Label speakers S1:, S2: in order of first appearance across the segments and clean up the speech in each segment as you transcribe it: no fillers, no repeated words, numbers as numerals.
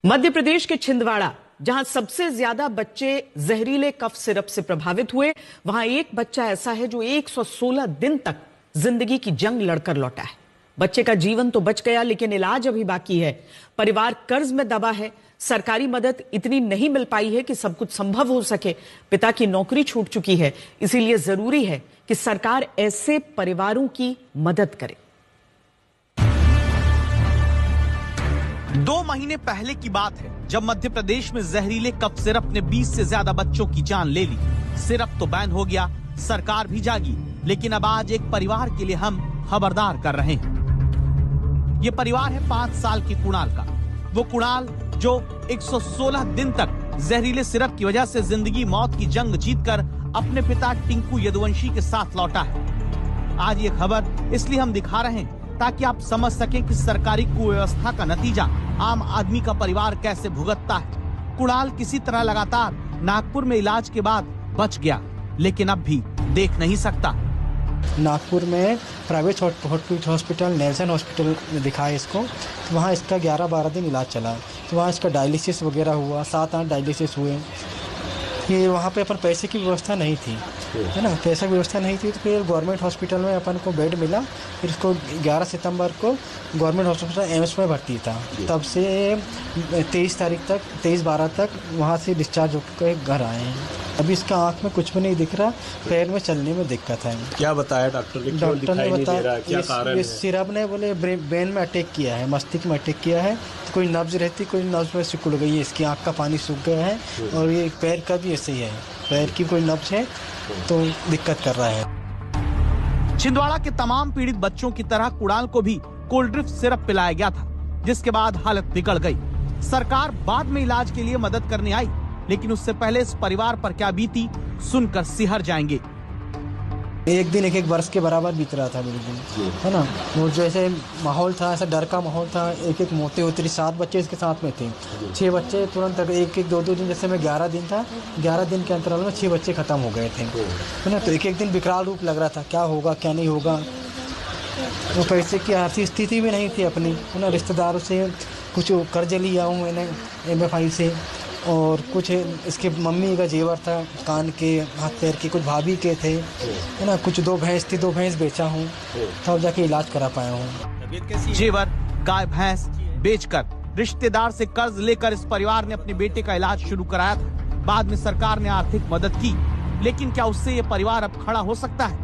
S1: मध्य प्रदेश के छिंदवाड़ा, जहां सबसे ज्यादा बच्चे जहरीले कफ सिरप से प्रभावित हुए, वहां एक बच्चा ऐसा है जो 116 दिन तक जिंदगी की जंग लड़कर लौटा है। बच्चे का जीवन तो बच गया, लेकिन इलाज अभी बाकी है। परिवार कर्ज में दबा है। सरकारी मदद इतनी नहीं मिल पाई है कि सब कुछ संभव हो सके। पिता की नौकरी छूट चुकी है, इसीलिए जरूरी है कि सरकार ऐसे परिवारों की मदद करे।
S2: 2 महीने पहले की बात है जब मध्य प्रदेश में जहरीले कफ सिरप ने 20 से ज्यादा बच्चों की जान ले ली। सिरप तो बैन हो गया, सरकार भी जागी, लेकिन अब आज एक परिवार के लिए हम खबरदार कर रहे हैं। ये परिवार है 5 साल की कुणाल का। वो कुणाल जो 116 दिन तक जहरीले सिरप की वजह से जिंदगी मौत की जंग जीतकर अपने पिता टिंकू यदुवंशी के साथ लौटा है। आज ये खबर इसलिए हम दिखा रहे हैं ताकि आप समझ सकें कि सरकारी कुव्यवस्था का नतीजा आम आदमी का परिवार कैसे भुगतता है। कुणाल किसी तरह लगातार नागपुर में इलाज के बाद बच गया, लेकिन अब भी देख नहीं सकता।
S3: नागपुर में प्राइवेट हॉस्पिटल नेल्सन हॉस्पिटल में दिखाया इसको, तो वहाँ इसका 11-12 दिन इलाज चला। तो वहाँ इसका डायलिसिस वगैरह हुआ, 7-8 डायलिसिस हुए। ये वहाँ पे अपन पैसे की व्यवस्था नहीं थी, है ना, पैसा की व्यवस्था नहीं थी। तो फिर गवर्नमेंट हॉस्पिटल में अपन को बेड मिला। फिर इसको 11 सितंबर को गवर्नमेंट हॉस्पिटल एम्स में भर्ती था। तब से 23/12 तक वहाँ से डिस्चार्ज होकर घर आए हैं। अभी इसका आँख में कुछ भी नहीं दिख रहा, पैर में चलने में दिक्कत है।
S4: क्या बताया डॉक्टर ने?
S3: डॉक्टर ने बताया
S4: क्या कारण है?
S3: सिरप ने बोले ब्रेन में अटैक किया है, मस्तिष्क में अटैक किया है। तो कोई नब्ज रहती, कोई नब्ज में सिकुड़ गई है, इसकी आँख का पानी सूख गया है। और ये पैर का भी ऐसे ही है, पैर की कोई नब्ज है तो दिक्कत कर रहा है।
S2: छिंदवाड़ा के तमाम पीड़ित बच्चों की तरह कुणाल को भी कोल्ड ड्रिफ्ट सिरप पिलाया गया था, जिसके बाद हालत बिगड़ गई। सरकार बाद में इलाज के लिए मदद करने आई, लेकिन उससे पहले इस परिवार पर क्या बीती सुनकर सिहर जाएंगे।
S3: एक दिन एक वर्ष के बराबर बीत रहा था बिल्कुल, है ना। वो जैसे माहौल था, ऐसा डर का माहौल था। एक मोटे होते 7 बच्चे इसके साथ में थे। 6 बच्चे तुरंत 1-2 दिन, जैसे मैं 11 दिन था, 11 दिन के अंतराल में 6 बच्चे खत्म हो गए थे, है ना। तो एक दिन विकराल रूप लग रहा था, क्या होगा क्या नहीं होगा। वो पैसे की आर्थिक स्थिति भी नहीं थी अपनी, है ना। रिश्तेदारों से कुछ कर्ज लिया हूँ मैंने MFI से, और कुछ इसके मम्मी का जेवर था, कान के, हाथ पैर के, कुछ भाभी के थे, है ना। कुछ 2 भैंस थी, 2 भैंस बेचा हूँ, तब जाके इलाज करा पाया हूँ।
S2: जेवर, गाय भैंस बेचकर रिश्तेदार से कर्ज लेकर इस परिवार ने अपने बेटे का इलाज शुरू कराया था। बाद में सरकार ने आर्थिक मदद की, लेकिन क्या उससे ये परिवार अब खड़ा हो सकता है?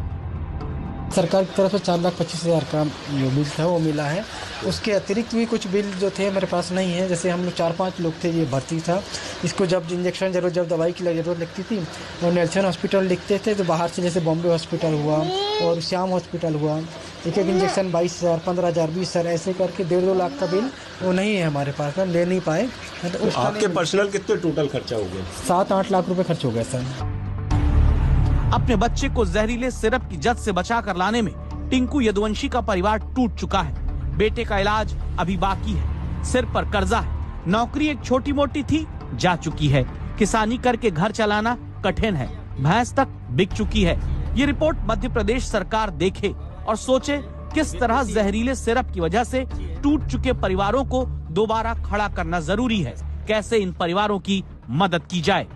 S3: सरकार की तरफ से 4,25,000 का जो बिल था वो मिला है। उसके अतिरिक्त भी कुछ बिल जो थे मेरे पास नहीं है। जैसे हम लोग 4-5 लोग थे, ये भर्ती था। इसको जब इंजेक्शन जरूरत, जब दवाई की जरूरत लगती थी, और नेल्सन हॉस्पिटल लिखते थे, तो बाहर से जैसे बॉम्बे हॉस्पिटल हुआ और श्याम हॉस्पिटल हुआ, एक इंजेक्शन 22,000, 15,000, 20,000 ऐसे करके 1.5-2 लाख का बिल वो नहीं है हमारे पास, हम ले नहीं पाए।
S4: तो आपके पर्सनल कितने टोटल खर्चा हो गया?
S3: 7-8 लाख रुपये खर्च हो गया सर।
S2: अपने बच्चे को जहरीले सिरप की जद से बचाकर लाने में टिंकू यदुवंशी का परिवार टूट चुका है। बेटे का इलाज अभी बाकी है, सिर पर कर्जा है, नौकरी एक छोटी मोटी थी, जा चुकी है, किसानी करके घर चलाना कठिन है, भैंस तक बिक चुकी है। ये रिपोर्ट मध्य प्रदेश सरकार देखे और सोचे किस तरह जहरीले सिरप की वजह से टूट चुके परिवारों को दोबारा खड़ा करना जरूरी है, कैसे इन परिवारों की मदद की जाए।